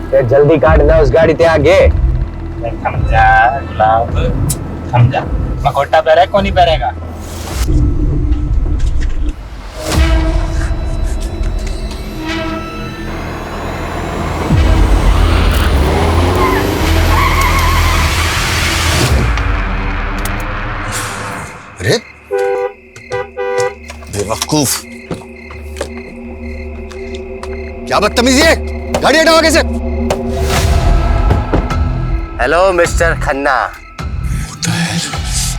जल्दी काट ना उस गाड़ी ते आगे। थम जा गुलाब, थम जा। मकोटा पहरे कौन नहीं पहरेगा? अरे बेवकूफ, क्या बदतमीजी है, गाड़ी हटाओ आगे से। Hello mister Khanna.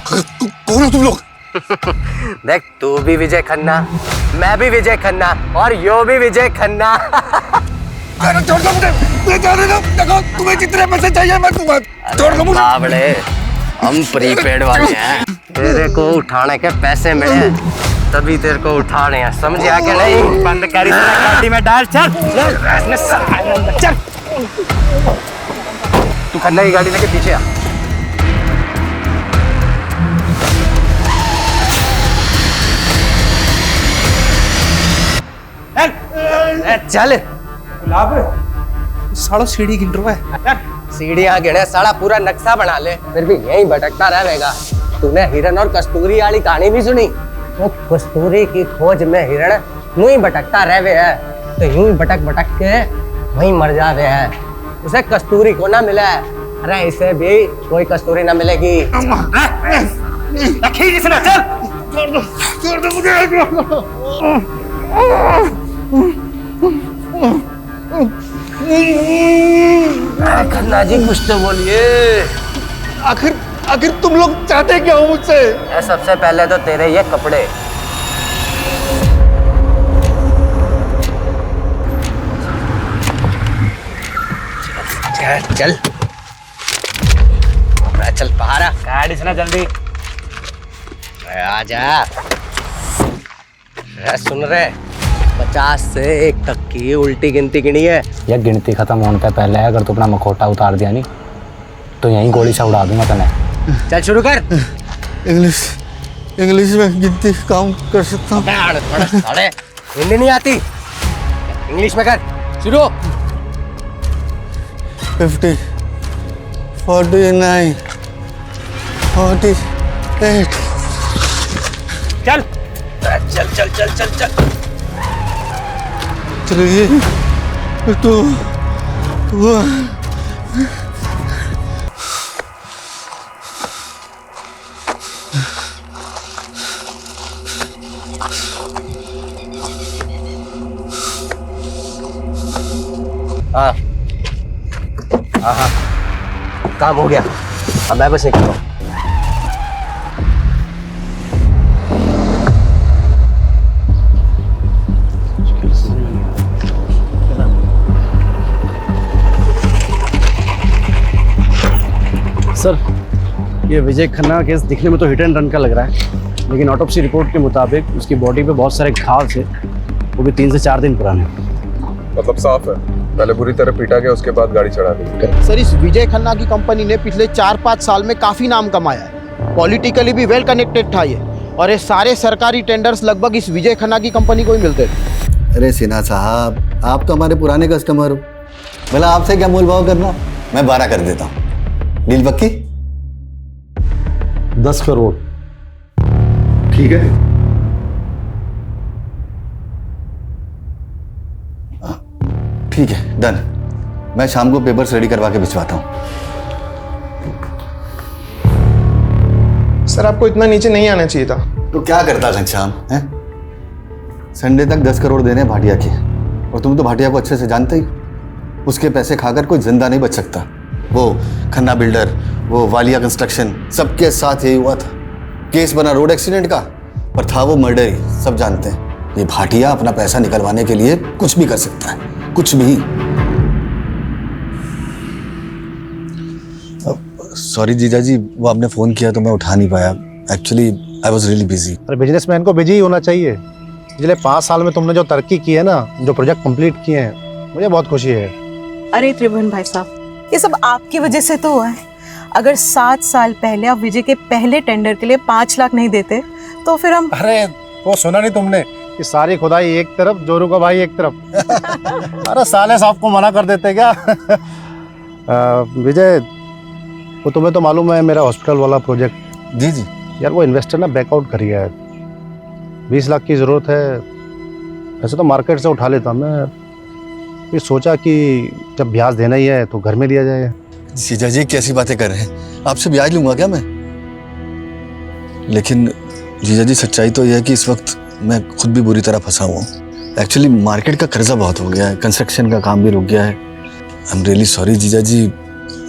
कौन हो तुम लोग? देख, तू भी विजय खन्ना, मैं भी विजय खन्ना और यो भी विजय खन्ना। छोड़ दो मुझे, मुझे जाने दो। देखो तुम्हें जितने पैसे चाहिए मैं दूंगा, छोड़ दो मुझे। बावड़े, हम प्रीपेड वाले हैं। तेरे को उठाने के पैसे मिले तभी तेरे को उठा रहे हैं, समझा क्या? नहीं बंद कर इसे, गाड़ी में डाल। चल चल। तू खन्ना की गाड़ी लेके पीछे आ। चल गुलाब, साला सीढ़ी गिन रहा है। सीढ़ियाँ गिने, साला पूरा नक्शा बना ले, फिर भी यहीं भटकता रहेगा। तूने हिरन और कस्तूरी वाली कहानी नहीं सुनी? वो कस्तूरी की खोज में हिरण यूं ही भटकता रहे है, तो यूं ही भटक भटक के वहीं मर जावे है। उसे कस्तूरी को ना मिला, अरे इसे भी कोई कस्तूरी ना मिलेगी। छोड़ दो मुझे। खन्ना जी कुछ तो बोलिए। आखिर तुम लोग चाहते क्या हो मुझसे? सबसे पहले तो तेरे ये कपड़े। चल चल बाहर आ। गाड़ी से ना जल्दी। आजा। सुन रहे, 50 से 1 तक की उल्टी गिनती गिनी है। यह गिनती खत्म होने से पहले अगर तू अपना मखौटा उतार दिया नहीं तो यहीं गोली से उड़ा दूंगा तने। चल शुरू कर। इंग्लिश में गिनती काउंट कर सकता हूँ। हिंदी नहीं आती, इंग्लिश में कर। शुरू। 50, 49, 48। चल चल चल चल चल चल। 3, 2, 1। हाँ हाँ हाँ, काम हो गया। अब मैं बस निकल रहा हूँ। सर, ये विजय खन्ना केस दिखने में तो हिट एंड रन का लग रहा है, लेकिन ऑटोप्सी रिपोर्ट के मुताबिक उसकी बॉडी पे बहुत सारे घाव थे, वो भी 3 से 4 दिन पुराने। मतलब साफ है, पहले बुरी तरह पीटा गया, उसके बाद गाड़ी चढ़ा दी। सर, इस विजय खन्ना की कंपनी ने पिछले 4-5 साल में काफी नाम कमाया है। पॉलिटिकली भी वेल कनेक्टेड था ये, और ये सारे सरकारी टेंडर्स लगभग इस विजय खन्ना की कंपनी को ही मिलते थे। अरे सिन्हा साहब, आप तो हमारे पुराने कस्टमर हो, भला आपसे क्या मोल भाव करना। मैं 12 कर देता हूँ। डील पक्की? 10 करोड़। ठीक है। ठीक है, डन। मैं शाम को पेपर्स रेडी करवा के भिजवाता हूँ। सर, आपको इतना नीचे नहीं आना चाहिए था। तो क्या करता घनश्याम है? संडे तक 10 करोड़ देने हैं भाटिया के, और तुम तो भाटिया को अच्छे से जानते ही। उसके पैसे खाकर कोई जिंदा नहीं बच सकता। वो खन्ना बिल्डर, वो वालिया कंस्ट्रक्शन, सबके साथ यही हुआ था। केस बना रोड एक्सीडेंट का, पर था वो मर्डर ही, सब जानते हैं। ये भाटिया अपना पैसा निकलवाने के लिए कुछ भी कर सकता है, कुछ भी। सॉरी जीजा जी, वो आपने फोन किया तो मैं उठा नहीं पाया। Actually I was really busy. अरे बिजनेसमैन को बिजी ही होना चाहिए। पिछले 5 साल में तुमने जो तरक्की की है ना, जो प्रोजेक्ट कंप्लीट किए हैं, मुझे बहुत खुशी है। अरे त्रिभुवन भाई साहब, ये सब आपकी वजह से तो हुआ है। अगर 7 साल पहले आप विजय के पहले टेंडर के लिए 5 लाख नहीं देते तो फिर हम। अरे वो सुना नहीं तुमने, कि सारी खुदाई एक तरफ, जोरू का भाई एक तरफ। अरे साले साहब को मना कर देते क्या? विजय, वो तुम्हें तो मालूम है मेरा हॉस्पिटल वाला प्रोजेक्ट। जी जी। यार वो इन्वेस्टर ना बैकआउट कर गया है। 20 लाख की ज़रूरत है। वैसे तो मार्केट से उठा लेता मैं, ये सोचा कि जब ब्याज देना ही है तो घर में दिया जाए। जीजा जी कैसी बातें कर रहे हैं? आपसे ब्याज लूंगा क्या मैं? लेकिन जीजा जी सच्चाई तो यह है कि इस वक्त मैं खुद भी बुरी तरह फंसा हुआ हूँ। एक्चुअली मार्केट का कर्जा बहुत हो गया है, कंस्ट्रक्शन का काम भी रुक गया है। आई एम रियली सॉरी जीजा जी,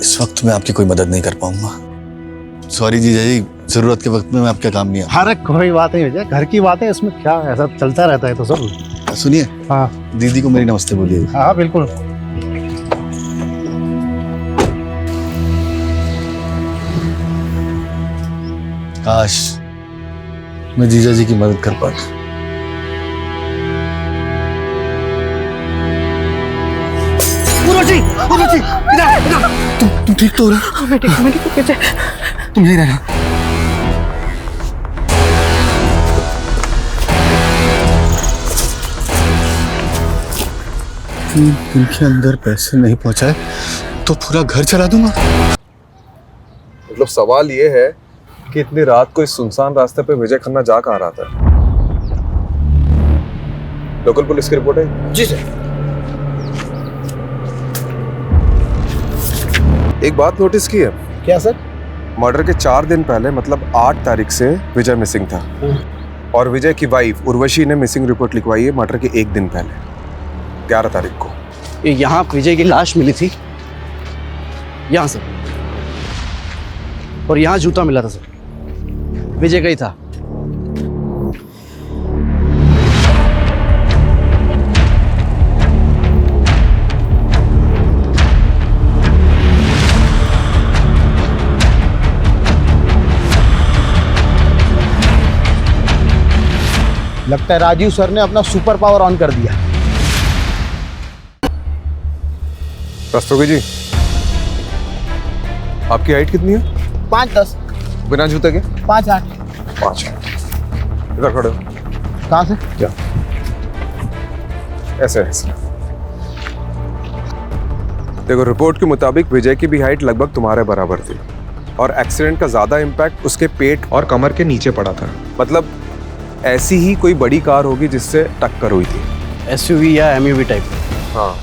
इस वक्त मैं आपकी कोई मदद नहीं कर पाऊंगा। सॉरी जीजा जी, जरूरत के वक्त में मैं आपके काम नहीं आ। अरे कोई बात नहीं विजय, घर की बात है, इसमें क्या ऐसा चलता रहता है तो सब। सुनिए, हाँ दीदी को मेरी नमस्ते बोलिए। हाँ बिल्कुल। काश मैं जीजा जी की मदद कर पाता। तुम ठीक तो हो रहा? मैं ठीक हूँ विजय। तुम यहीं रहना। दिन के अंदर पैसे नहीं पहुंचाए तो पूरा घर चला दूंगा। मतलब सवाल ये है कि इतनी रात को इस सुनसान रास्ते पे विजय खन्ना जा कहाँ रहा था? लोकल पुलिस की रिपोर्ट है? जी सर। एक बात नोटिस की है? क्या सर? मर्डर के 4 दिन पहले मतलब 8 तारीख से विजय मिसिंग था और विजय की वाइफ उर्वशी ने मिसिंग रिपोर्ट लिखवाई है मर्डर के 1 दिन पहले, 11 तारीख को। यहाँ विजय की लाश मिली थी, यहाँ सर, और यहाँ जूता मिला था सर, विजय का ही था। लगता है राजीव सर ने अपना सुपर पावर ऑन कर दिया। रस्तोगी जी, आपकी हाइट कितनी है? 5'10", बिना जूते के? 5'8". 5। इधर खड़े हो। कहाँ से? क्या? ऐसे ऐसे। देखो, रिपोर्ट के मुताबिक विजय की भी हाइट लगभग तुम्हारे बराबर थी और एक्सीडेंट का ज्यादा इम्पैक्ट उसके पेट और कमर के नीचे पड़ा था। मतलब ऐसी ही कोई बड़ी कार होगी जिससे टक्कर हुई थी। SUV या MUV टाइप। हाँ,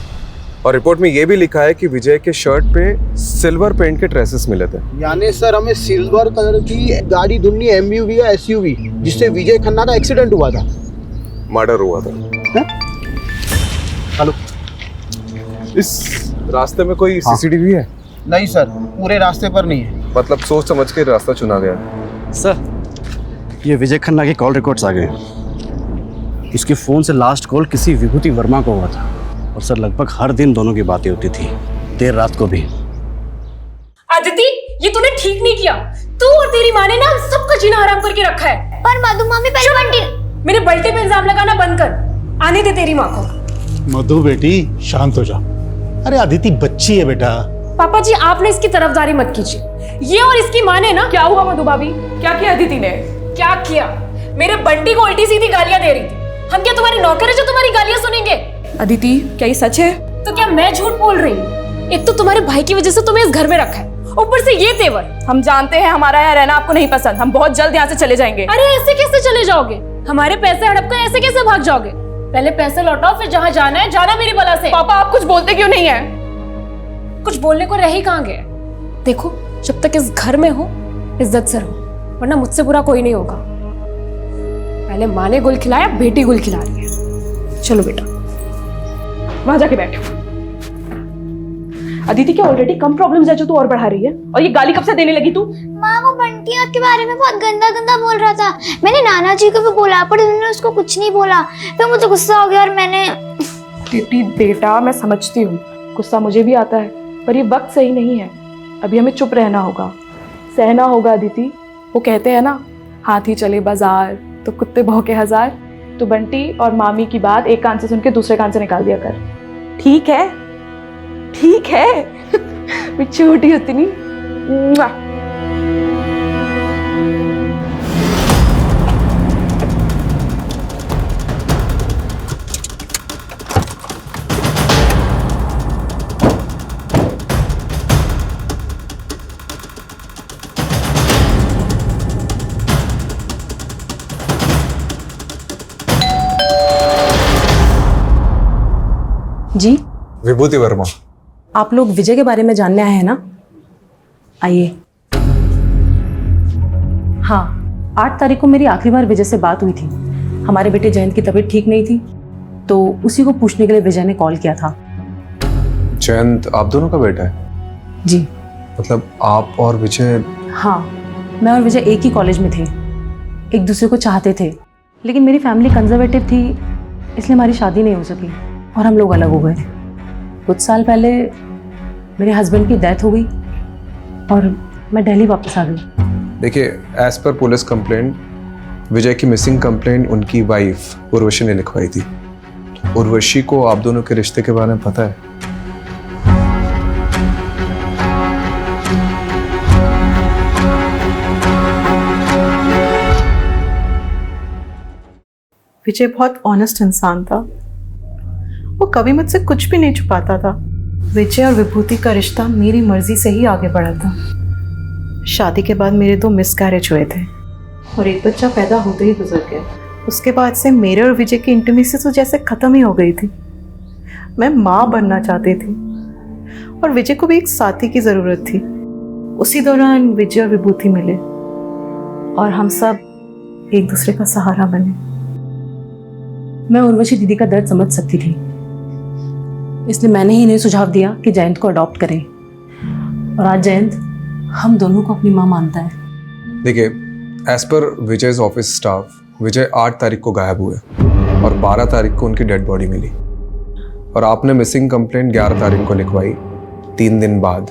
और रिपोर्ट में ये भी लिखा है कि विजय के शर्ट पे सिल्वर पेंट के ट्रेसेस मिले थे। यानी सर हमें सिल्वर कलर की गाड़ी ढूंढनी, MUV या SUV, जिससे विजय खन्ना का एक्सीडेंट हुआ था, मर्डर हुआ था। हेलो, इस रास्ते में कोई CCTV है? नहीं सर, पूरे रास्ते पर नहीं है। मतलब सोच समझ के रास्ता चुना गया। सर, ये विजय खन्ना के कॉल रिकॉर्ड्स आ गए। उसके फ़ोन से लास्ट कॉल किसी विभूति वर्मा को हुआ था और सर लगभग हर दिन दोनों की बातें होती थी, देर रात को भी। अदिति, ये तूने ठीक नहीं किया। तू और तेरी माँ ने ना हम सबका जीना हराम करके रखा है। पर मधु मामी पहले बंटी। मेरे बल्टे पे इल्जाम लगाना बंद कर। आने दे तेरी माँ को। मधु बेटी शांत हो जा। अरे अदिति बच्ची है बेटा। पापा जी, आपने इसकी तरफदारी मत कीजिए। ये और इसकी माँ ने ना। क्या हुआ मधु भाभी? क्या किया अदिति ने? क्या किया? मेरे बंटी को उल्टी सीधी गालियां दे रही थी। हम क्या तुम्हारे नौकर है जो तुम्हारी गालियां सुनेंगे? अदिति, क्या ये सच है? तो क्या मैं झूठ बोल रही हूँ? एक तो तुम्हारे भाई की वजह से तुम्हें इस घर में रखा है, ऊपर से ये तेवर। हम जानते हैं हमारा यहाँ रहना आपको नहीं पसंद। हम बहुत जल्द यहाँ से चले जाएंगे। अरे ऐसे कैसे चले जाओगे? हमारे पैसे हड़प कर ऐसे कैसे भाग जाओगे? पहले पैसे लौटाओ, फिर जहाँ जाना है जाना मेरी बला से। पापा, आप कुछ बोलते क्यों नहीं है? कुछ बोलने को रह ही कहाँ गए? देखो, जब तक इस घर में हो इज्जत से रहो, वरना मुझसे बुरा कोई नहीं होगा। पहले माँ ने गुल खिलाया, बेटी गुल खिला रही है। चलो बेटा, वहां जाके बैठो। अदिति, क्या ऑलरेडी कम प्रॉब्लम्स है जो तू और बढ़ा रही है? और ये गाली कब से देने लगी तू? माँ, वो बंटी आपके बारे में बहुत गंदा गंदा बोल रहा था। मैंने नाना जी को भी बोला पर उन्होंने उसको कुछ नहीं बोला। फिर मुझे गुस्सा हो गया और मैंने। दीदी बेटा, मैं समझती हूँ, गुस्सा मुझे भी आता है, पर ये वक्त सही नहीं है। अभी हमें चुप रहना होगा, सहना होगा। अदिति, वो कहते हैं ना, हाथी चले बाजार तो कुत्ते भौंके 1000। तो बंटी और मामी की बात एक कान से सुन के दूसरे कान से निकाल दिया कर। ठीक है? ठीक है। मैं छोटी होती नहीं। जी, विभूति वर्मा। आप लोग विजय के बारे में जानने आए हैं ना? आइए। हाँ, 8 तारीख को मेरी आखिरी बार विजय से बात हुई थी। हमारे बेटे जयंत की तबीयत ठीक नहीं थी, तो उसी को पूछने के लिए विजय ने कॉल किया था। जयंत आप दोनों का बेटा है? जी। मतलब आप और विजय? हाँ, मैं और विजय एक ही कॉलेज में थे, एक दूसरे को चाहते थे, लेकिन मेरी फैमिली कंजर्वेटिव थी, इसलिए हमारी शादी नहीं हो सकी और हम लोग अलग हो गए। कुछ साल पहले मेरे हस्बैंड की डेथ हो गई और मैं दिल्ली वापस आ गई। देखिए, एज पर पुलिस कंप्लेंट, विजय की मिसिंग कंप्लेंट उनकी वाइफ उर्वशी ने लिखवाई थी। उर्वशी को आप दोनों के रिश्ते के बारे में पता है? विजय बहुत ऑनेस्ट इंसान था। वो कभी मुझसे कुछ भी नहीं छुपाता था। विजय और विभूति का रिश्ता मेरी मर्जी से ही आगे बढ़ा था। शादी के बाद मेरे 2 मिसकैरेज हुए थे और एक बच्चा पैदा होते ही गुजर गया। उसके बाद से मेरे और विजय की इंटीमेसी तो जैसे ख़त्म ही हो गई थी। मैं माँ बनना चाहती थी और विजय को भी एक साथी की ज़रूरत थी। उसी दौरान विजय और विभूति मिले और हम सब एक दूसरे का सहारा बने। मैं उर्वशी दीदी का दर्द समझ सकती थी, इसलिए मैंने ही इन्हें सुझाव दिया कि जयंत को अडॉप्ट करें और आज जयंत हम दोनों को अपनी माँ मानता है। देखिए, as per Vijay's office staff, विजय 8 तारीख को गायब हुए और 12 तारीख को उनकी डेड बॉडी मिली और आपने मिसिंग कंप्लेंट 11 तारीख को लिखवाई, 3 दिन बाद।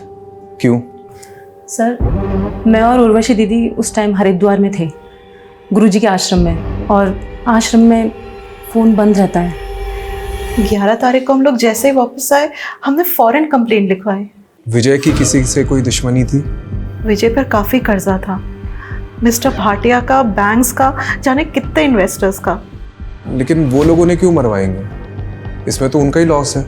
क्यों? सर, मैं और उर्वशी दीदी उस टाइम हरिद्वार में थे, गुरुजी के आश्रम में, और आश्रम में फ़ोन बंद रहता है। 11 तारीख को हम लोग जैसे ही वापस आए, हमने फौरन कंप्लेंट लिखवाई। विजय की किसी से कोई दुश्मनी थी? विजय पर काफ़ी कर्जा था, मिस्टर भाटिया का, बैंक्स का, जाने कितने इन्वेस्टर्स का। लेकिन वो लोग उन्हें क्यों मरवाएंगे? इसमें तो उनका ही लॉस है।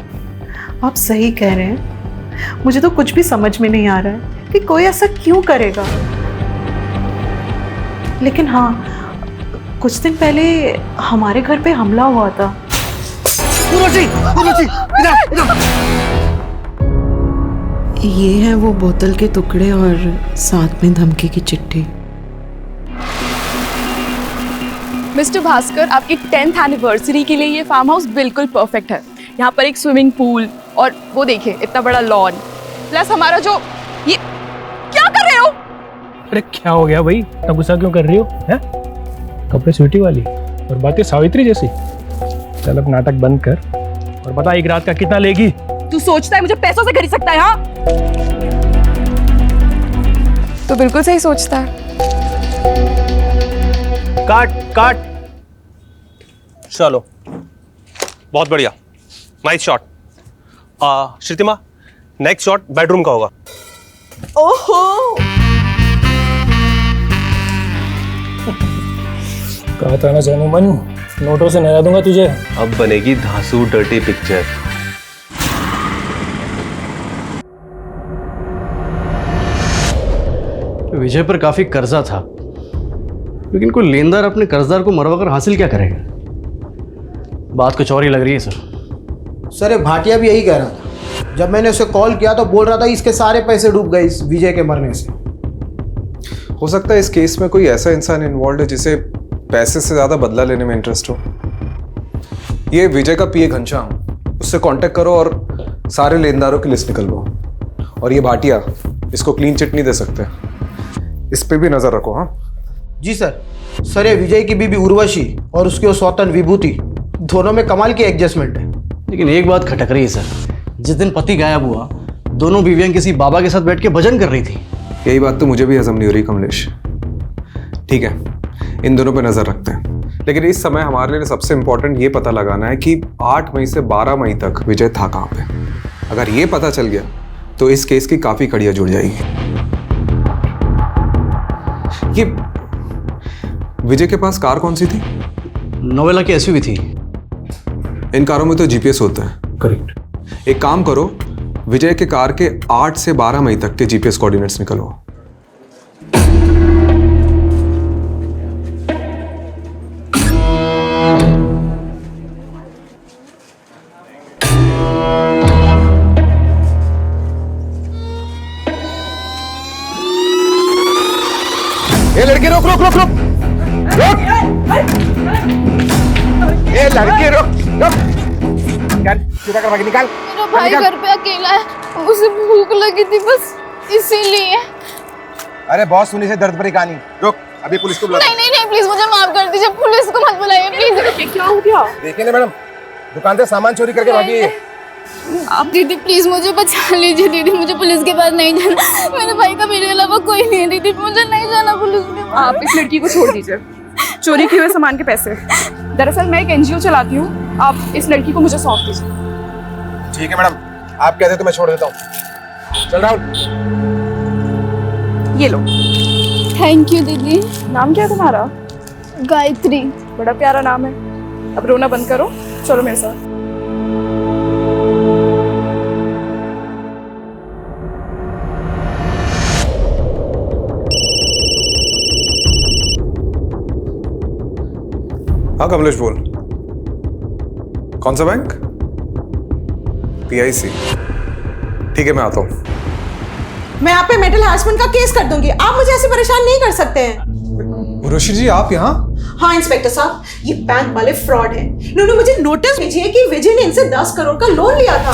आप सही कह रहे हैं। मुझे तो कुछ भी समझ में नहीं आ रहा है कि कोई ऐसा क्यों करेगा। लेकिन हाँ, कुछ दिन पहले हमारे घर पे हमला हुआ था। ये है वो बोतल के टुकड़े और साथ में धमकी की चिट्ठी। मिस्टर भास्कर, आपकी 10th एनिवर्सरी के लिए ये फार्म हाउस बिल्कुल परफेक्ट है। यहाँ पर एक स्विमिंग पूल और वो देखिए इतना बड़ा लॉन, प्लस हमारा जो ये क्या कर रहे हो? अरे क्या हो गया भाई, इतना गुस्सा क्यों कर रही हो? हैं? कपड़े स्वीटी वाली और बातें सावित्री जैसी। चल अब नाटक बंद कर और बता एक रात का कितना लेगी? तू सोचता है मुझे पैसों से खरीद सकता है? हाँ, तो बिल्कुल सही सोचता है। काट काट। चलो, बहुत बढ़िया, nice shot. Shrutima, next shot bedroom का होगा। ओहो, कहा था ना जाने मन, नोटों से नया दूंगा तुझे। अब बनेगी धांसू डर्टी पिक्चर। विजय पर काफी कर्जा था, लेकिन कोई लेनदार अपने कर्जदार को मरवा कर हासिल क्या करेगा? बात कुछ और ही लग रही है सर। सर, ये भाटिया भी यही कह रहा था। जब मैंने उसे कॉल किया तो बोल रहा था इसके सारे पैसे डूब गए इस विजय के मरने से। हो सकता है इस केस में कोई ऐसा इंसान इन्वॉल्व है जिसे पैसे से ज्यादा बदला लेने में इंटरेस्ट हो। ये विजय का पीए घनश्याम, उससे कांटेक्ट करो और सारे लेनदारों की लिस्ट निकलवाओ। और ये भाटिया, इसको क्लीन चिट नहीं दे सकते, इस पे भी नजर रखो। हाँ जी सर। सर, ये विजय की बीबी उर्वशी और उसकी वो सौतन विभूति, दोनों में कमाल की एडजस्टमेंट है। लेकिन एक बात खटक रही है सर, जिस दिन पति गायब हुआ, दोनों बीवियां किसी बाबा के साथ बैठ के भजन कर रही थी। यही बात तो मुझे भी हजम नहीं हो रही कमलेश। ठीक है, इन दोनों पे नजर रखते हैं, लेकिन इस समय हमारे लिए सबसे इंपॉर्टेंट ये पता लगाना है कि 8 मई से 12 मई तक विजय था कहाँ पे। अगर ये पता चल गया तो इस केस की काफी कड़ियां जुड़ जाएगी। ये विजय के पास कार कौन सी थी? नोवेला की एसयूवी थी। इन कारों में तो जीपीएस होता है। करेक्ट। एक काम करो, विजय के कार के 8 से 12 मई तक के जीपीएस कोऑर्डिनेट्स निकलवाओ। रुक रुक रुक, ये लड़के रुक रुक, निकाल सीधा कर भागी, निकाल। मेरा भाई घर पे अकेला है, उसे भूख लगी थी बस इसीलिए। अरे बहुत सुनी से दर्द भरी कहानी, रुक अभी पुलिस को बुला। नहीं नहीं नहीं प्लीज मुझे माफ कर दीजिए, पुलिस को मत बुलाइए प्लीज। क्या हो गया? देखिए ना मैडम, दुकान से सामान चोरी करके भागी है। आप दीदी प्लीज मुझे बचा लीजिए दीदी, मुझे पुलिस के पास नहीं जाना, मेरे भाई का मेरे अलावा कोई नहीं है दीदी, मुझे नहीं जाना पुलिस के पास। आप इस लड़की को छोड़ दीजिए, चोरी किए हुए सामान के पैसे। दरअसल मैं एक एनजीओ चलाती हूँ, आप इस लड़की को मुझे सौंप दीजिए। ठीक है मैडम, आप कहते तो मैं छोड़ देता हूँ। चल राहुल, ये लो। थैंक यू दीदी। नाम क्या है तुम्हारा? गायत्री। बड़ा प्यारा नाम है। अब रोना बंद करो, चलो मेरे साथ। हाँ कमलेश बोल, कौन सा बैंक? PIC। ठीक है मैं आता हूँ। मैं आप पे मेंटल हरासमेंट का केस कर दूंगी, आप मुझे ऐसे परेशान नहीं कर सकते हैं। उर्वशी जी आप यहाँ? हाँ इंस्पेक्टर साहब, ये बैंक वाले फ्रॉड हैं। इन्होंने मुझे नोटिस भेजी है कि विजय ने इनसे 10 करोड़ का लोन लिया था।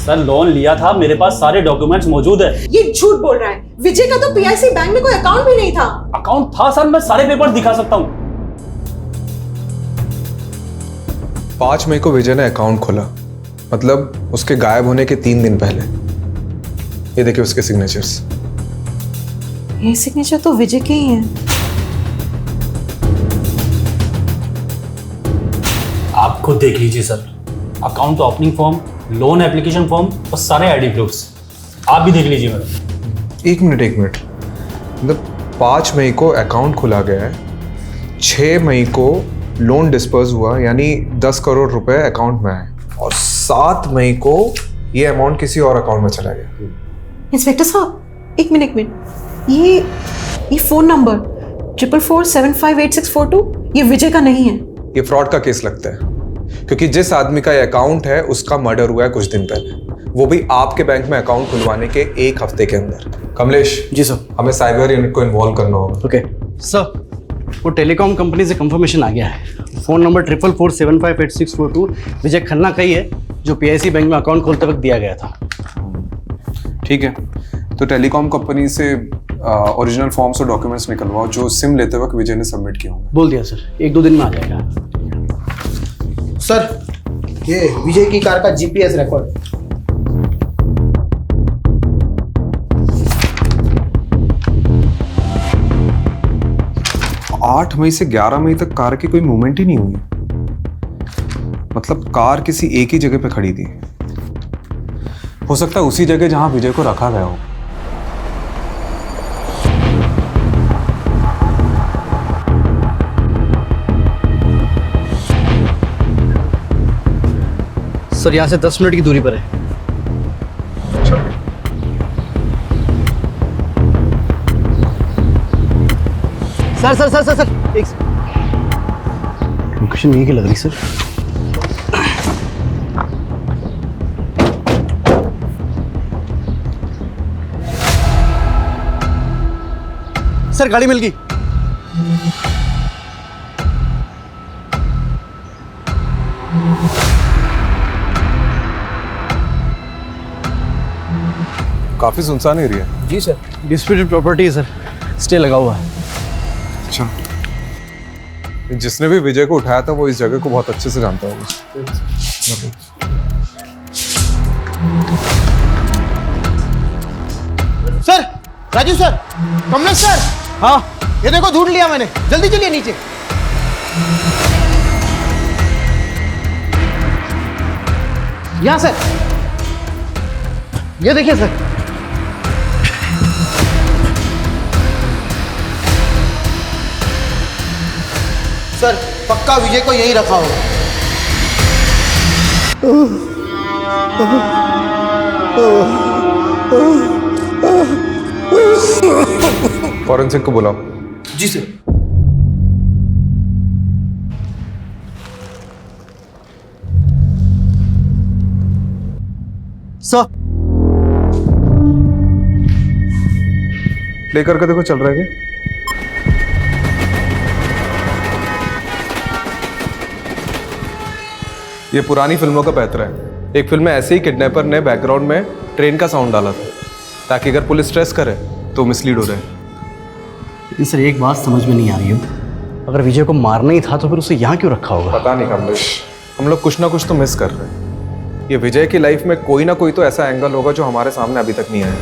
सर लोन लिया था, मेरे पास सारे डॉक्यूमेंट्स मौजूद है। ये झूठ बोल रहा है। विजय का तो PIC बैंक में कोई अकाउंट भी नहीं था। अकाउंट था सर, मैं सारे पेपर दिखा सकता हूँ। 5 मई को विजय ने अकाउंट खोला, मतलब उसके गायब होने के 3 दिन पहले। ये देखिए उसके सिग्नेचर्स। ये सिग्नेचर तो विजय के ही हैं। आप खुद देख लीजिए sir, account opening form, loan application form और सारे आईडी प्रूफ्स। आप भी देख लीजिए मैडम। एक मिनट, मतलब 5 मई को अकाउंट खुला गया है, 6 मई को लोन डिस्पर्स हुआ, यानी 10 करोड़ रुपए अकाउंट में आए, और 7 मई को ये अमाउंट किसी और अकाउंट में चला गया। इंस्पेक्टर साहब एक मिनट, ये फोन नंबर 4447584642 ये विजय का नहीं है। ये फ्रॉड का केस लगता है, क्योंकि जिस आदमी का ये अकाउंट है उसका मर्डर हुआ है कुछ दिन पहले, वो भी आपके बैंक में अकाउंट खुलवाने के 1 हफ्ते के अंदर। कमलेश जी सर। हमें साइबर यूनिट को इन्वॉल्व करना होगा। ओके सर, वो टेलीकॉम कंपनी से कंफर्मेशन आ गया है। फ़ोन नंबर 4447584642 विजय खन्ना का ही है, जो PIC बैंक में अकाउंट खोलते वक्त दिया गया था। ठीक है, तो टेलीकॉम कंपनी से ओरिजिनल फॉर्म्स और डॉक्यूमेंट्स निकलवाओ जो सिम लेते वक्त विजय ने सबमिट किया होंगे। बोल दिया सर, 1-2 दिन में आ जाएगा। सर ये विजय की कार का GPS रिकॉर्ड। आठ मई से 11 मई तक कार की कोई मूवमेंट ही नहीं हुई, मतलब कार किसी एक ही जगह पे खड़ी थी। हो सकता है उसी जगह जहां विजय को रखा गया हो। सर यहाँ से 10 मिनट की दूरी पर है। सर एक लोकेशन यही की लग रही सर। सर गाड़ी मिल गई। काफी सुनसान एरिया है। जी सर, डिस्प्यूटेड प्रॉपर्टी है सर, स्टे लगा हुआ है। अच्छा, जिसने भी विजय को उठाया था वो इस जगह को बहुत अच्छे से जानता होगा। Sir, Raju sir, Kamlesh sir. हाँ ये देखो ढूंढ लिया मैंने, जल्दी चलिए नीचे। यहाँ सर, ये देखिए सर। सर पक्का विजय को यही रखा होगा। फॉरेंसिक को बुलाओ। जी सर। सर प्ले करके देखो चल रहा है क्या? ये पुरानी फिल्मों का पैतरा है। एक फिल्म में ऐसे ही किडनैपर ने बैकग्राउंड में ट्रेन का साउंड डाला था ताकि अगर पुलिस स्ट्रेस करे तो मिसलीड हो जाए। लेकिन सर एक बात समझ में नहीं आ रही है, अगर विजय को मारना ही था तो फिर उसे यहाँ क्यों रखा होगा? पता नहीं कमलेश, हम लोग कुछ ना कुछ तो मिस कर रहे हैं। ये विजय की लाइफ में कोई ना कोई तो ऐसा एंगल होगा जो हमारे सामने अभी तक नहीं आया।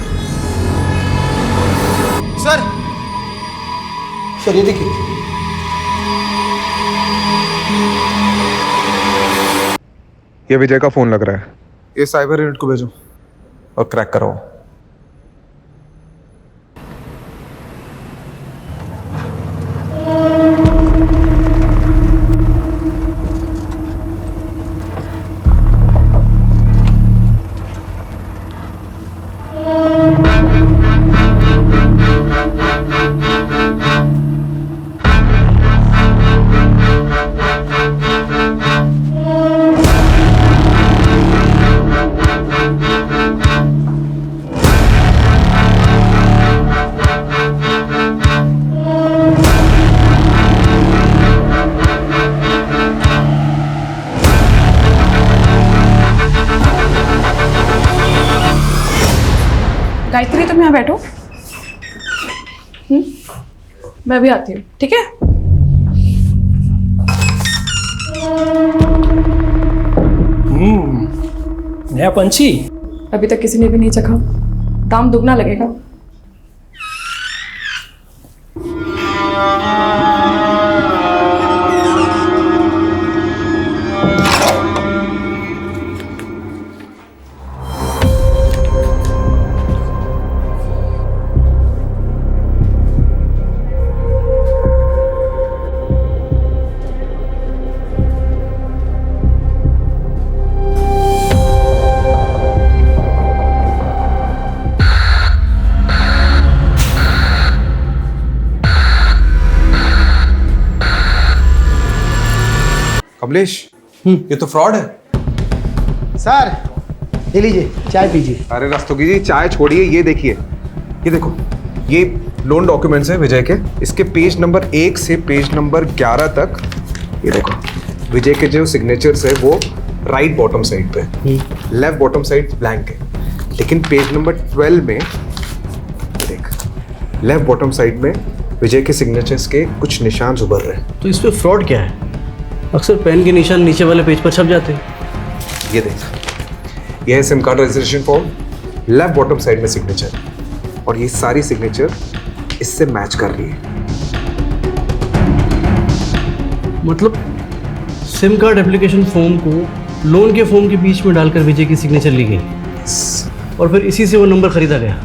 सर ये देखिए, ये विजय का फोन लग रहा है। ये साइबर यूनिट को भेजो और क्रैक कराओ। गायत्री तुम यहाँ बैठो। मैं भी आती हूँ, ठीक है? नया पंछी। अभी तक किसी ने भी नहीं चखा, दाम दुगना लगेगा। कमलेश, ये तो फ्रॉड है। सर ये लीजिए चाय पीजिए। अरे रस्तोगी जी, चाय छोड़िए, ये देखिए, ये देखो, ये लोन डॉक्यूमेंट्स है विजय के। इसके पेज नंबर 1 से पेज नंबर 11 तक ये देखो, विजय के जो सिग्नेचर्स है वो राइट बॉटम साइड पे, लेफ्ट बॉटम साइड ब्लैंक है। लेकिन पेज नंबर 12 में देख, लेफ्ट बॉटम साइड में विजय के सिग्नेचर्स के कुछ निशान उभर रहे हैं। तो इसमें फ्रॉड क्या है? अक्सर पेन के निशान नीचे वाले पेज पर छप जाते हैं। ये देख, यह है SIM card registration form, left bottom side में सिग्नेचर, और ये सारी सिग्नेचर इससे मैच कर रही है। मतलब सिम कार्ड एप्लीकेशन फॉर्म को लोन के फॉर्म के बीच में डालकर विजय की सिग्नेचर ली गई और फिर इसी से वो नंबर खरीदा गया।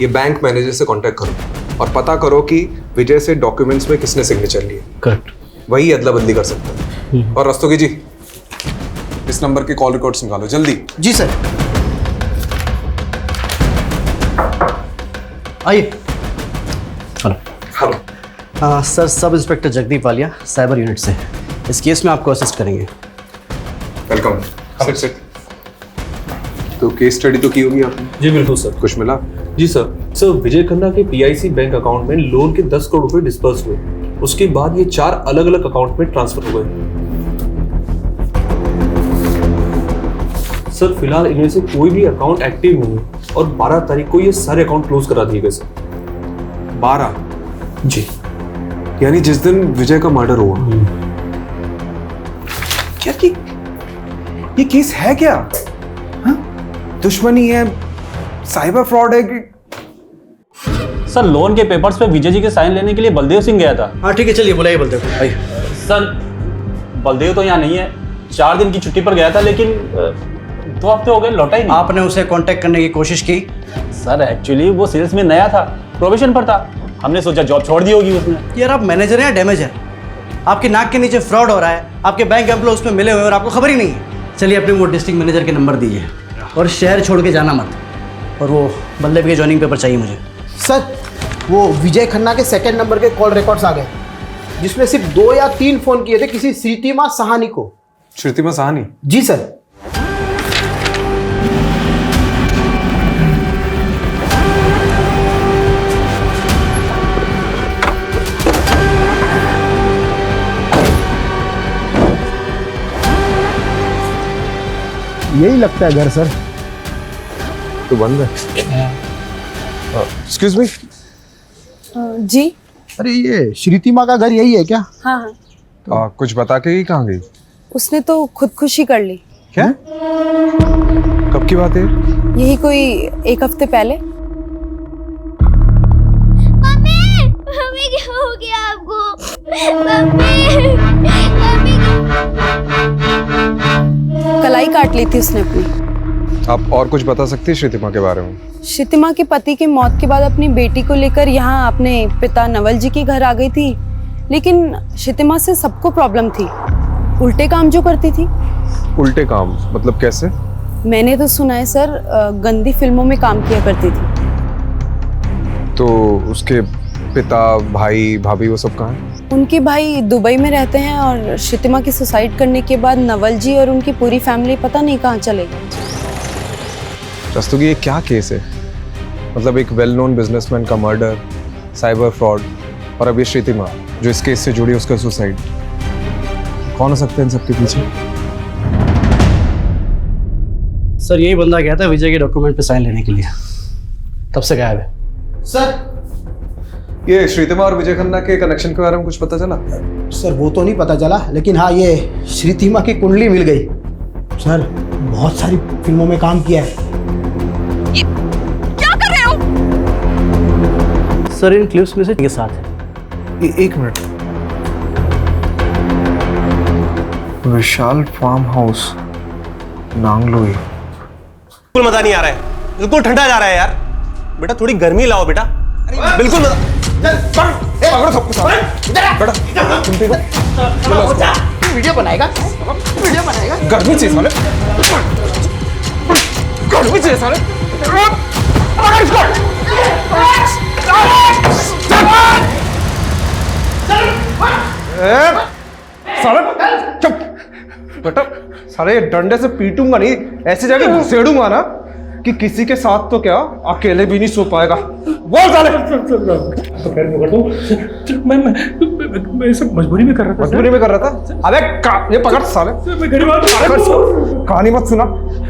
ये बैंक मैनेजर से कांटेक्ट करो और पता करो कि विजय से डॉक्यूमेंट्स में किसने सिग्नेचर लिए। करेक्ट, वही अदला बदली कर सकता है। और रस्तोगी जी, इस नंबर के कॉल रिकॉर्ड्स निकालो जल्दी। जी सर। आइए। Hello. Hello. Sir, sub inspector Jagdeep Walia, cyber unit से। इस केस में आपको असिस्ट करेंगे। वेलकम। Sit sit. तो केस स्टडी तो की होगी आपने? जी बिल्कुल सर। कुछ मिला? जी सर विजय खन्ना के पीआईसी बैंक अकाउंट में लोन के 10 करोड़ रुपए डिस्पर्स हुए। उसके बाद ये 4 अलग अलग अकाउंट में ट्रांसफर हो गए। सर फिलहाल इनमें से कोई भी अकाउंट एक्टिव नहीं है और 12 तारीख को ये सारे अकाउंट क्लोज करा दिए गए सर। 12? जी। यानी जिस दिन विजय का मर्डर हुआ। क्या ये केस है क्या? हाँ? दुश्मनी है, साइबर फ्रॉड है कि? सर लोन के पेपर्स पे विजय जी के साइन लेने के लिए बलदेव सिंह गया था। हाँ ठीक है, चलिए बुलाइए बलदेव को। आइए। सर बलदेव तो यहाँ नहीं है, 4 दिन की छुट्टी पर गया था, लेकिन 2 हफ्ते हो गए लौटा ही नहीं। आपने उसे कांटेक्ट करने की कोशिश की? सर एक्चुअली वो सेल्स में नया था, प्रोविजन पर था, हमने सोचा जॉब छोड़ दी होगी उसने। यार आप मैनेजर हैं या डैमेजर? आपकी नाक के नीचे फ्रॉड हो रहा है, आपके बैंक एम्प्लॉय उसमें मिले हुए और आपको खबर ही नहीं है। चलिए अपने वो डिस्ट्रिक्ट मैनेजर के नंबर दीजिए और शहर छोड़ के जाना मत। और वो बल्देव के जॉइनिंग पेपर चाहिए मुझे। सर वो विजय खन्ना के सेकंड नंबर के कॉल रिकॉर्ड्स आ गए, जिसमें सिर्फ 2 या 3 फोन किए थे किसी श्रीतिमा साहनी को। श्रुतिमा साहनी? जी सर। यही लगता है घर सर। तो बंद है। Excuse me. जी अरे ये श्रीतिमा का घर यही है क्या? हाँ हाँ, कुछ बता के ही कहाँ गई? उसने तो खुदकुशी कर ली। क्या? कब की बात है? यही कोई 1 हफ्ते पहले। मम्मी मम्मी क्या हो गया आपको? मम्मी मम्मी कलाई काट ली थी उसने अपनी। आप और कुछ बता सकती है श्रीतिमा के बारे में? श्रीतिमा के पति के मौत के बाद अपनी बेटी को लेकर यहाँ अपने पिता नवल जी के घर आ गई थी, लेकिन श्रीतिमा से सबको प्रॉब्लम थी। उल्टे काम जो करती थी। उल्टे काम मतलब कैसे? मैंने तो सुना है सर, गंदी फिल्मों में काम किया करती थी। तो उसके पिता, भाई, भाभी वो सब कहाँ हैं? उनके भाई दुबई में रहते हैं और श्रीतिमा की सुसाइड करने के बाद नवल जी और उनकी पूरी फैमिली पता नहीं कहाँ चले गए। रस्तोगी, ये क्या केस है? मतलब एक वेल नोन बिजनेसमैन का मर्डर, साइबर फ्रॉड, और अब ये श्रीतिमा जो इस केस से जुड़ी उसका सुसाइड। कौन हो सकते हैं इन सबके पीछे? सर यही बंदा गया था विजय के डॉक्यूमेंट पे साइन लेने के लिए, तब से गायब है। सर ये श्रीतिमा और विजय खन्ना के कनेक्शन के बारे में कुछ पता चला? सर वो तो नहीं पता चला, लेकिन हाँ ये श्रीतिमा की कुंडली मिल गई। सर बहुत सारी फिल्मों में काम किया है। क्या कर रहे हो? सर इन क्लिप्स में से के साथ है। एक मिनट। विशाल फार्म हाउस, नांगलोई। बिल्कुल मजा नहीं आ रहा है, बिल्कुल ठंडा जा रहा है यार। बेटा थोड़ी गर्मी लाओ बेटा। बिल्कुल मजा। पकड़ो सबको साथ। बेटा तुम ठीक हो? वीडियो बनाएगा, वीडियो बनाएगा। गर्मी चाहिए साले, गर्मी चाहिए साले। साले चुप। बेटा साले डंडे से पीटूंगा नहीं, ऐसी जगह घुसेड़ूंगा ना कि किसी के साथ तो क्या अकेले भी नहीं सो पाएगा। बोल साले। मैं सब मजबूरी में कर रहा था। मजबूरी में कर रहा था? अबे ये पकड़ साले। कहानी मत सुना।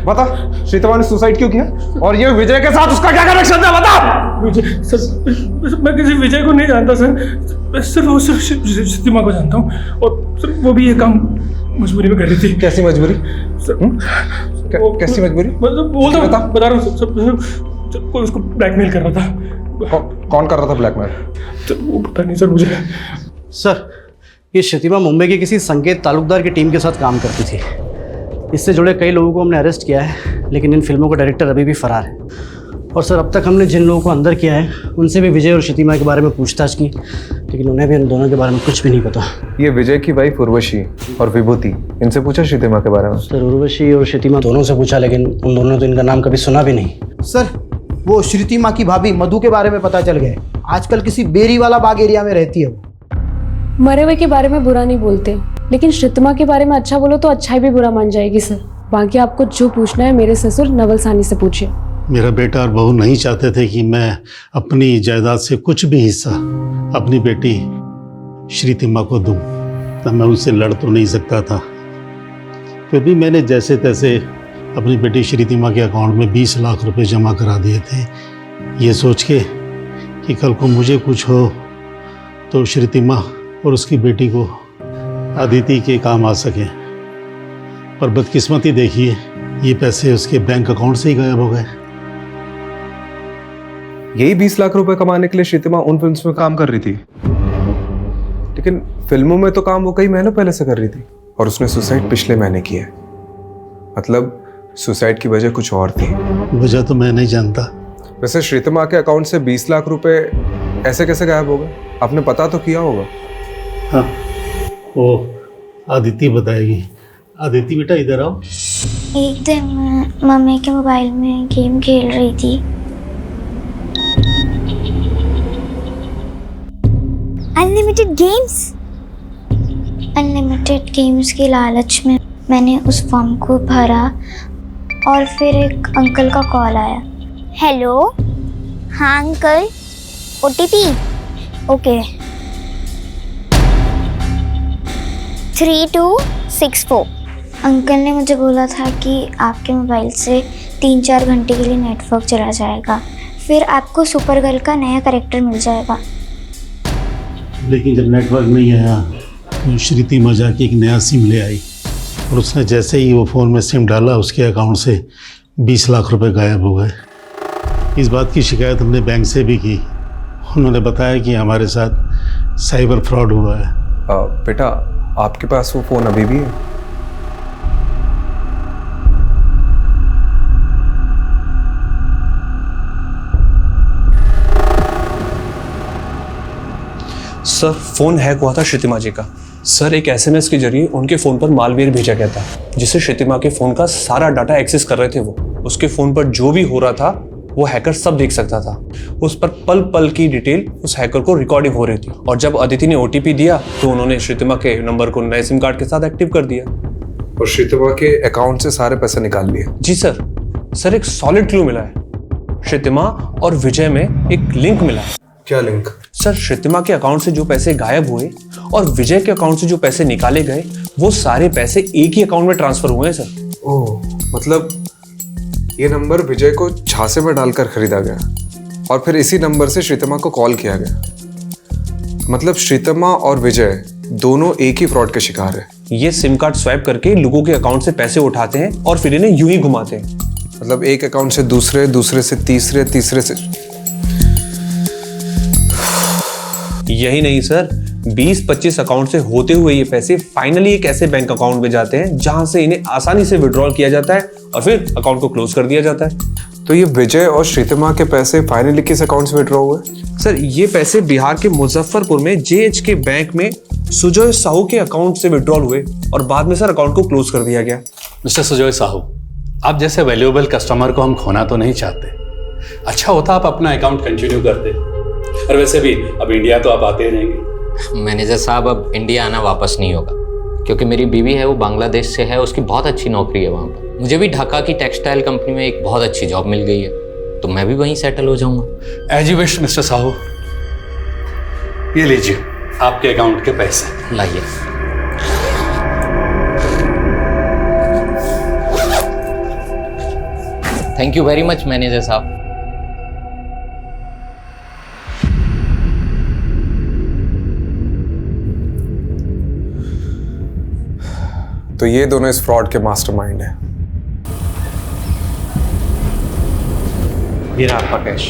बता श्रीतिमा ने सुसाइड क्यों किया, और ये विजय के साथ उसका क्या कनेक्शन था? बता। विजय सर, मैं किसी विजय को नहीं जानता सर। सिर्फ श्रीतिमा को जानता हूँ, और सर वो भी ये काम मजबूरी में कर रही थी। कैसी मजबूरी? कैसी मजबूरी? मतलब बोलता बता रहा हूँ सर, कोई उसको ब्लैकमेल कर रहा था। कौन कर रहा था ब्लैकमेल? तो वो पता नहीं सर मुझे। सर ये श्रीतिमा मुंबई के किसी संकेत तालुकदार की टीम के साथ काम करती थी। इससे जुड़े कई लोगों को हमने अरेस्ट किया है, लेकिन इन फिल्मों का डायरेक्टर अभी भी फरार है। और सर अब तक हमने जिन लोगों को अंदर किया है उनसे भी विजय और श्रीतिमा के बारे में पूछताछ की, लेकिन उन्हें भी इन दोनों के बारे में कुछ भी नहीं पता। ये विजय की वाइफ उर्वशी और विभूति, इनसे पूछा श्रीतिमा के बारे में? सर उर्वशी और श्रीतिमा दोनों से पूछा, लेकिन उन दोनों ने तो इनका नाम कभी सुना भी नहीं। सर वो श्रीतिमा की भाभी मधु के बारे में पता चल गया है। आजकल किसी बेरी वाला बाग एरिया में रहती है वो। मरे हुए के बारे में बुरा नहीं बोलते, लेकिन श्रीतिमा के बारे में अच्छा बोलो तो अच्छाई भी बुरा मान जाएगी सर। बाकी आपको जो पूछना है मेरे ससुर नवल सानी से पूछिए। मेरा बेटा और बहू नहीं चाहते थे कि मैं अपनी जायदाद से कुछ भी हिस्सा अपनी बेटी श्रीतिमा को दूं, तब मैं उनसे लड़ तो नहीं सकता था। फिर भी मैंने जैसे तैसे अपनी बेटी श्रीतिमा के अकाउंट में 20 लाख रुपए जमा करा दिए थे, ये सोच के कि कल को मुझे कुछ हो तो श्रीतिमा और उसकी बेटी को अदिति के काम आ सके। पर बदकिस्मती देखिए, ये पैसे उसके बैंक अकाउंट से ही गायब हो गए। यही 20 लाख रुपए कमाने के लिए श्रीतिमा उन फिल्म्स में काम कर रही थी, लेकिन फिल्मों में तो काम वो कई महीनों पहले से कर रही थी, और उसने सुसाइड पिछले महीने किया है। मतलब सुसाइड की वजह कुछ और थी। वजह तो मैं नहीं जानता। वैसे श्रीतिमा के अकाउंट से 20 लाख रुपए ऐसे कैसे गायब हो गए? आपने पता तो किया होगा। हाँ, वो आदिति बताएगी। आदिति बेटा इधर आओ। एक दिन मैं मम्मी के मोबाइल में गेम खेल रही थी। अनलिमिटेड गेम्स की लालच में मैंने उस फॉर्म को भरा और फिर एक अंकल का कॉल आया। हेलो, हाँ अंकल, OTP ओके 3264। अंकल ने मुझे बोला था कि आपके मोबाइल से 3-4 घंटे के लिए नेटवर्क चला जाएगा, फिर आपको सुपर गर्ल का नया कैरेक्टर मिल जाएगा। लेकिन जब नेटवर्क नहीं आया तो श्रीति मजा की एक नया सिम ले आई और उसने जैसे ही वो फ़ोन में सिम डाला उसके अकाउंट से 20 लाख रुपए गायब हो गए। इस बात की शिकायत हमने बैंक से भी की। उन्होंने बताया कि हमारे साथ साइबर फ्रॉड हुआ है। बेटा, आपके पास वो फ़ोन अभी भी है? सर, फोन हैक हुआ था श्रीतिमा जी का। सर, एक एसएमएस के जरिए उनके फोन पर मालवेयर भेजा गया था, जिससे श्रीतिमा के फोन का सारा डाटा एक्सेस कर रहे थे वो। उसके फोन पर जो भी हो रहा था वो हैकर सब देख सकता था। उस पर पल पल की डिटेल उस हैकर को रिकॉर्डिंग हो रही थी। और जब अदिति ने ओटीपी दिया तो उन्होंने श्रीतिमा के नंबर को नए सिम कार्ड के साथ एक्टिव कर दिया और श्रीतिमा के अकाउंट से सारे पैसे निकाल लिए। जी सर, एक सॉलिड क्लू मिला है। श्रीतिमा और विजय में एक लिंक मिला है। क्या लिंक? सर, श्रीतिमा के अकाउंट से जो पैसे गायब हुए और विजय के अकाउंट से जो पैसे निकाले गए, वो सारे पैसे एक ही अकाउंट में ट्रांसफर हुए हैं सर। ओह, मतलब ये नंबर विजय को झांसे में डालकर खरीदा गया और फिर इसी नंबर से श्रीतिमा को कॉल किया गया। मतलब श्रीतिमा और विजय दोनों एक ही फ्रॉड के शिकार है। ये सिम कार्ड स्वैप करके लोगों के अकाउंट से पैसे उठाते हैं और फिर इन्हें यूं ही घुमाते हैं। मतलब एक अकाउंट से दूसरे, दूसरे से तीसरे, तीसरे से। यही नहीं सर, 20-25 अकाउंट से होते हुए ये पैसे फाइनली एक ऐसे बैंक अकाउंट में जाते हैं जहां से इन्हें आसानी से विड्रॉल किया जाता है और फिर अकाउंट को क्लोज कर दिया जाता है। तो ये विजय और श्रीतिमा के पैसे फाइनली किस अकाउंट से विड्रॉ हुए? सर, ये पैसे बिहार के मुजफ्फरपुर में JHK बैंक में सुजय साहू के अकाउंट से विड्रॉल हुए और बाद में सर अकाउंट को क्लोज कर दिया गया। मिस्टर सुजय साहू, आप जैसे वैल्यूएबल कस्टमर को हम खोना तो नहीं चाहते। अच्छा होता आप अपना अकाउंट कंटिन्यू करते। और वैसे भी अब इंडिया तो आप आते रहेंगे। मैनेजर साहब, अब इंडिया आना वापस नहीं होगा, क्योंकि मेरी बीवी है वो बांग्लादेश से है, उसकी बहुत अच्छी नौकरी है वहाँ पर। मुझे भी ढाका की टेक्सटाइल कंपनी में एक बहुत अच्छी जॉब मिल गई है, तो मैं भी वहीं सेटल हो जाऊँगा। As you wish mister Sahu. ये लीजिए आपके अकाउंट के पैसे। लाइए। Thank you very much manager साहब। तो ये दोनों इस फ्रॉड के मास्टरमाइंड हैं। ये रहा आपका कैश।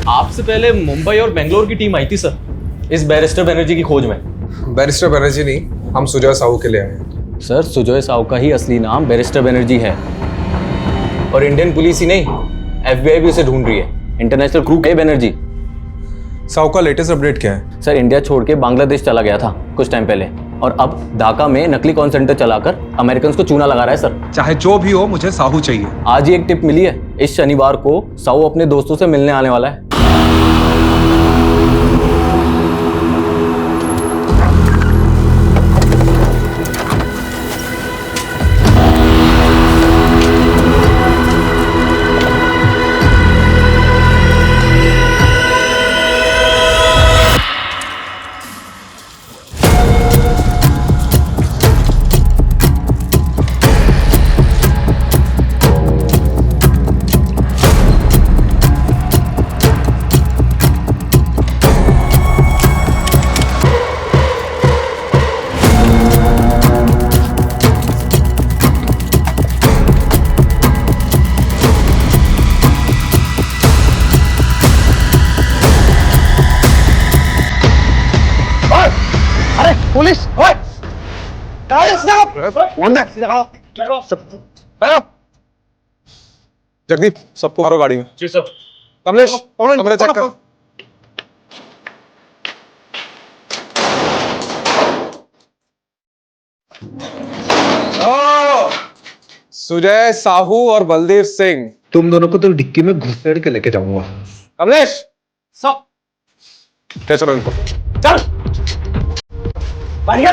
आपसे पहले मुंबई और बेंगलोर की टीम आई थी सर, इस बैरिस्टर बनर्जी की खोज में। बैरिस्टर बनर्जी नहीं, हम सुजय साहू के लिए आए हैं। सर, सुजय साहू का ही असली नाम बैरिस्टर बनर्जी है और इंडियन पुलिस ही नहीं, FBI भी उसे ढूंढ रही है। इंटरनेशनल क्रू है बनर्जी। साहू का लेटेस्ट अपडेट क्या है? सर, इंडिया छोड़ के बांग्लादेश चला गया था कुछ टाइम पहले और अब ढाका में नकली कॉल सेंटर चलाकर अमेरिकन को चूना लगा रहा है सर। चाहे जो भी हो, मुझे साहू चाहिए। आज ही एक टिप मिली है, इस शनिवार को साहू अपने दोस्तों से मिलने आने वाला है। पुलिस! जगदीप, सबको मारो गाड़ी में। जी सर। कमलेश, कमरे चेक कर। सुजय साहू और बलदेव सिंह, तुम दोनों को तो डिक्की में घुसेड़ के लेके जाऊंगा। कमलेश, सब चलो इनको। चल बढ़िया।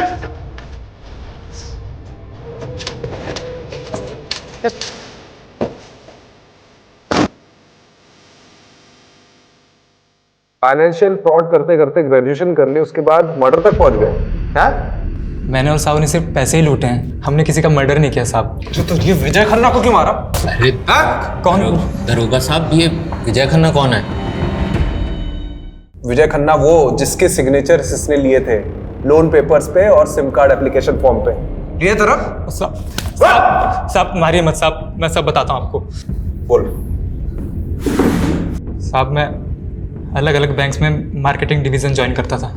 फाइनेंशियल फ्रॉड करते करते ग्रेजुएशन कर ली, उसके बाद मर्डर तक पहुंच गए हैं? मैंने और साहू ने सिर्फ पैसे ही लूटे हैं, हमने किसी का मर्डर नहीं किया साहब। तो ये विजय खन्ना को क्यों मारा? अरे कौन? दरोगा साहब, ये विजय खन्ना कौन है? विजय खन्ना वो जिसके सिग्नेचर इसने लिए थे लोन पेपर्स पे और सिम कार्ड एप्लीकेशन फॉर्म पे। लिए तरफ साहब मारिए मत साहब, मैं सब बताता हूँ आपको। बोल। साहब मैं अलग अलग बैंक्स में मार्केटिंग डिवीज़न ज्वाइन करता था।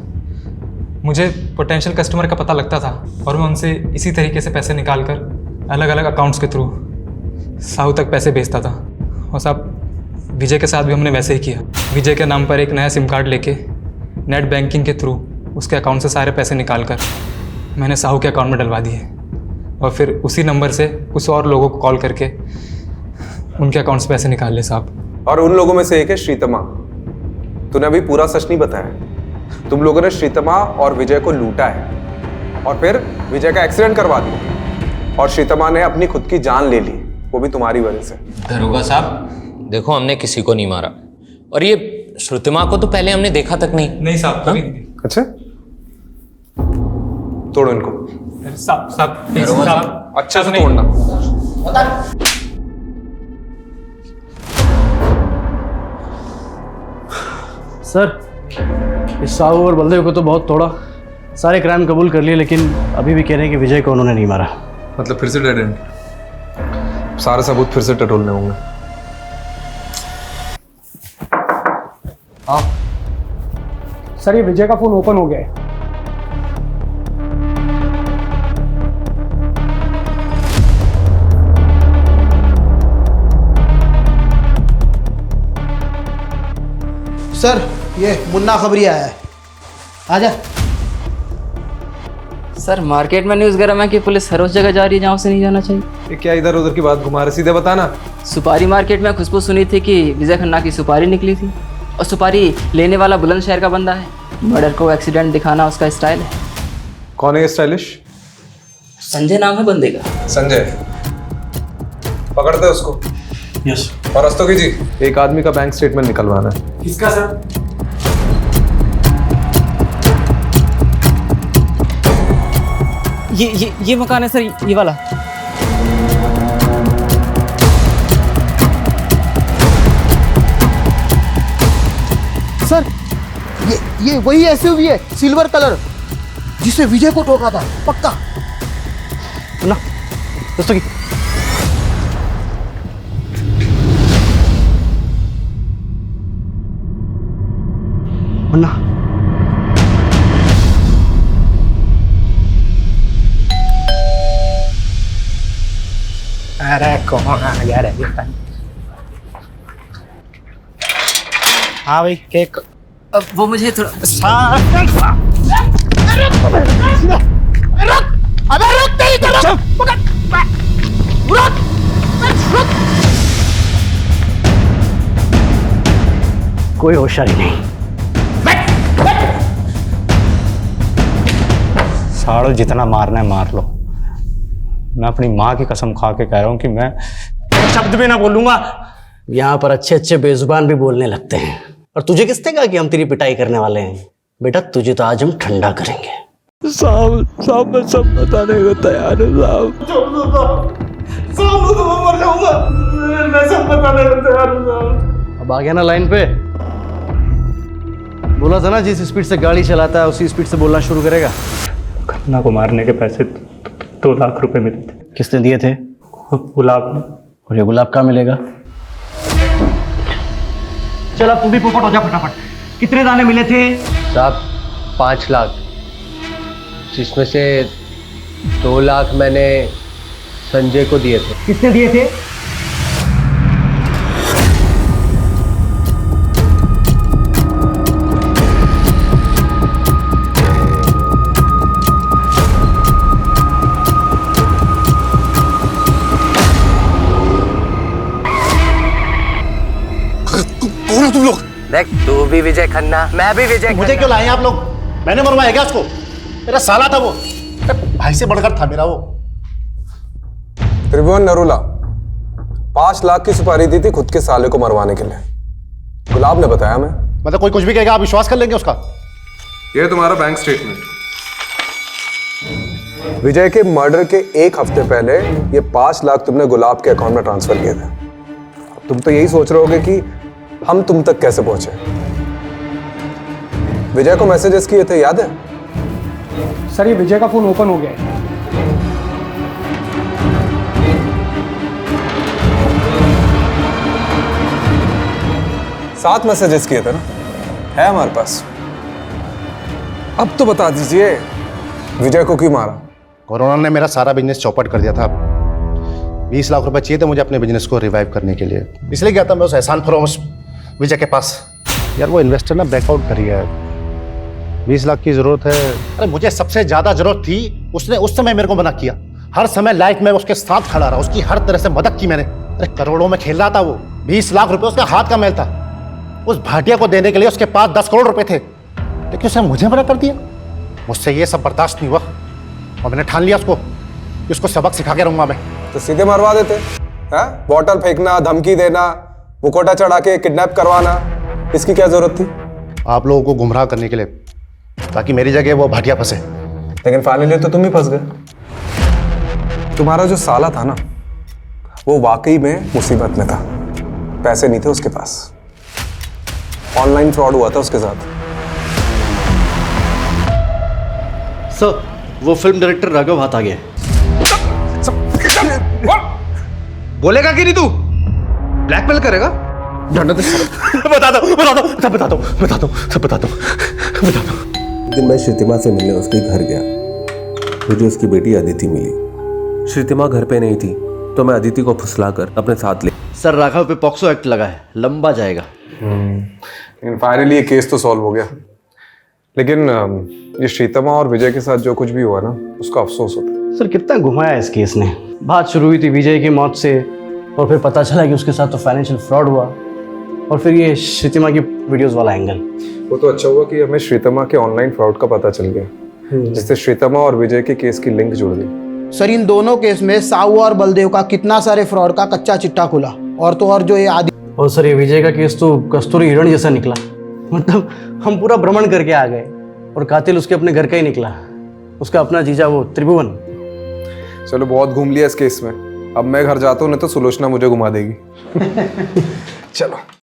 मुझे पोटेंशियल कस्टमर का पता लगता था और मैं उनसे इसी तरीके से पैसे निकाल कर अलग अलग अकाउंट्स के थ्रू साहू तक पैसे भेजता था। और साहब विजय के साथ भी हमने वैसे ही किया। विजय के नाम पर एक नया सिम कार्ड लेके नेट बैंकिंग के थ्रू उसके अकाउंट से सारे पैसे निकाल कर मैंने साहू के अकाउंट में डलवा दिए और फिर उसी नंबर से कुछ और लोगों को कॉल करके उनके अकाउंट से पैसे निकाल लिए साहब। और उन लोगों में से एक है श्रीतमा। तूने अभी पूरा सच नहीं बताया। तुम लोगों ने श्रीतमा और विजय को लूटा है और फिर विजय का एक्सीडेंट करवा दिया और श्रीतमा ने अपनी खुद की जान ले ली, वो भी तुम्हारी वजह से। दरोगा साहब देखो, हमने किसी को नहीं मारा और ये श्रुतिमा को तो पहले हमने देखा तक नहीं। नहीं साहब, कभी नहीं। अच्छा, तोड़ो इनको। साहब अच्छा से तोड़ना। सर इस साहू और बलदेव को तो बहुत तोड़ा, सारे क्राइम कबूल कर लिए, लेकिन अभी भी कह रहे हैं कि विजय को उन्होंने नहीं मारा। मतलब फिर से डेड एंड? सारे सबूत फिर से टटोलने होंगे। हाँ सर, ये विजय का फोन ओपन हो गया है। सर ये मुन्ना खबरिया है, आजा। सर मार्केट में न्यूज़ गरम है कि पुलिस हर उस जगह जा रही है जहाँ उसे नहीं जाना चाहिए। ये क्या इधर उधर की बात घुमा रहे, सीधे बताना। सुपारी मार्केट में खुशबू सुनी थी कि विजय खन्ना की सुपारी निकली थी और सुपारी लेने वाला बुलंदशहर का बंदा है। मर्डर को एक्सीडेंट दिखाना उसका स्टाइल है। कौन है ये स्टाइलिश? संजय नाम है बंदे का। संजय, पकड़ते हैं उसको। यस। और रस्तोगी जी, एक आदमी का बैंक स्टेटमेंट निकलवाना है। किसका सर? ये मकान है सर, ये वाला। सर ये वही एसयूवी है, सिल्वर कलर, जिसे विजय को ठोका था, पक्का ना दोस्तों की। मुन्ना अरे कौन आ गया रे? हाँ भाई, केक। अब वो मुझे थोड़ा कोई होशियारी नहीं। साड़ो जितना मारना है मार लो। मैं अपनी माँ की कसम खा के कह रहा हूँ कि मैं शब्द भी ना बोलूंगा। यहाँ पर अच्छे अच्छे बेजुबान भी बोलने लगते हैं। और तुझे किसने कहा कि हम तेरी पिटाई करने वाले हैं? बेटा तुझे तो आज हम ठंडा करेंगे। साहब मैं सब बताने को तैयार हूँ साहब। मर जाऊंगा, मैं सब बताने को तैयार हूँ। अब आ गया ना लाइन पे? बोला था ना जिस स्पीड से गाड़ी चलाता है उसी स्पीड से बोलना शुरू करेगा। खन्ना को मारने के पैसे 2 लाख रुपए मिले थे। किसने दिए थे? गुलाब ने। और ये गुलाब कहाँ मिलेगा? चल अब तू भी पोपट हो जा फटाफट। कितने दाने मिले थे? साहब 5 लाख, जिसमें से 2 लाख मैंने संजय को दिए थे। किसने दिए थे? कौन हो तुम लोग? देख, तू भी विजय खन्ना, मैं भी विजय खन्ना। मुझे क्यों लाए आप लोग? मैंने मरवाया क्या उसको? मेरा साला था वो, भाई से बढ़कर था मेरा वो। त्रिभुवन नरूला 5 लाख की सुपारी दी थी खुद के साले को मरवाने के लिए। गुलाब ने बताया मैं। मतलब कोई कुछ भी कहेगा आप विश्वास कर लेंगे उसका? ये तुम्हारा बैंक स्टेटमेंट। विजय के मर्डर के 1 हफ्ते पहले ये 5 लाख तुमने गुलाब के अकाउंट में ट्रांसफर किए थे। तुम तो यही सोच रहे होगे कि हम तुम तक कैसे पहुंचे। विजय को मैसेजेस किए थे, याद है? सर ये विजय का फोन ओपन हो गया है। 7 मैसेजेस किए थे ना, है हमारे पास। अब तो बता दीजिए विजय को क्यों मारा? कोरोना ने मेरा सारा बिजनेस चौपट कर दिया था। 20 लाख रुपए चाहिए थे मुझे अपने बिजनेस को रिवाइव करने के लिए, इसलिए गया था मैं उस एहसान फरोश विजय के पास। यार वो इन्वेस्टर ना बैकआउट कर गया है, 20 लाख की जरूरत है। अरे मुझे सबसे ज्यादा जरूरत थी, उसने उस समय मेरे को मना किया। हर समय लाइफ में उसके साथ खड़ा रहा, उसकी हर तरह से मदद की मैंने। अरे करोड़ों में खेल रहा था वो, 20 लाख रुपए उसका हाथ का मैल था। उस भाटिया को देने के लिए उसके पास 10 करोड़ रुपए थे, लेकिन उसने मुझे मना कर दिया। मुझसे ये सब बर्दाश्त नहीं हुआ और मैंने ठान लिया उसको सबक सिखा के रहूंगा मैं। तो सीधे मरवा देते हैं? बॉटल फेंकना, धमकी देना, मुकोटा चढ़ा के किडनैप करवाना, इसकी क्या जरूरत थी? आप लोगों को गुमराह करने के लिए, ताकि मेरी जगह वो भाटिया फंसे। लेकिन फाइनली तो तुम ही फंस गए। तुम्हारा जो साला था ना, वो वाकई में मुसीबत में था। पैसे नहीं थे उसके पास, ऑनलाइन फ्रॉड हुआ था उसके साथ। सर वो फिल्म डायरेक्टर राघव हाथ आ गया। बोलेगा कि नहीं तू? ब्लैकमेल करेगा? एक दिन मैं श्रीतिमा से मिलने उसके घर गया। मुझे उसकी बेटी अदिति मिली। श्रीतिमा घर पे नहीं थी, तो मैं अदिति को फुसलाकर अपने साथ ले। सर राघव पे पॉक्सो एक्ट लगा है, लंबा जाएगा। फाइनली ये केस तो सॉल्व हो गया। लेकिन ये श्रीतमा और विजय के साथ जो कुछ भी हुआ ना, उसका अफसोस होता है। सर कितना घुमाया इस केस ने। बात शुरू हुई थी विजय की मौत से, और फिर पता चला कि उसके साथ तो फाइनेंशियल फ्रॉड हुआ, और फिर ये श्रीतिमा की वीडियोस वाला एंगल। वो तो अच्छा हुआ कि हमें श्रीतमा के ऑनलाइन फ्रॉड का पता चल गया, जिससे श्रीतमा और विजय के केस की लिंक जुड़ गई। सर इन दोनों केस में साहू और बलदेव का कितना सारे फ्रॉड का कच्चा चिट्टा खुला। और तो और जो ये आदि, और सर ये विजय का केस तो कस्तूरी हिरण जैसा निकला। मतलब हम पूरा भ्रमण करके आ गए, और कातिल उसके अपने घर का ही निकला, उसका अपना जीजा वो त्रिभुवन। चलो बहुत घूम लिया इस केस में, अब मैं घर जाता हूँ, नहीं तो सुलोचना मुझे घुमा देगी। चलो।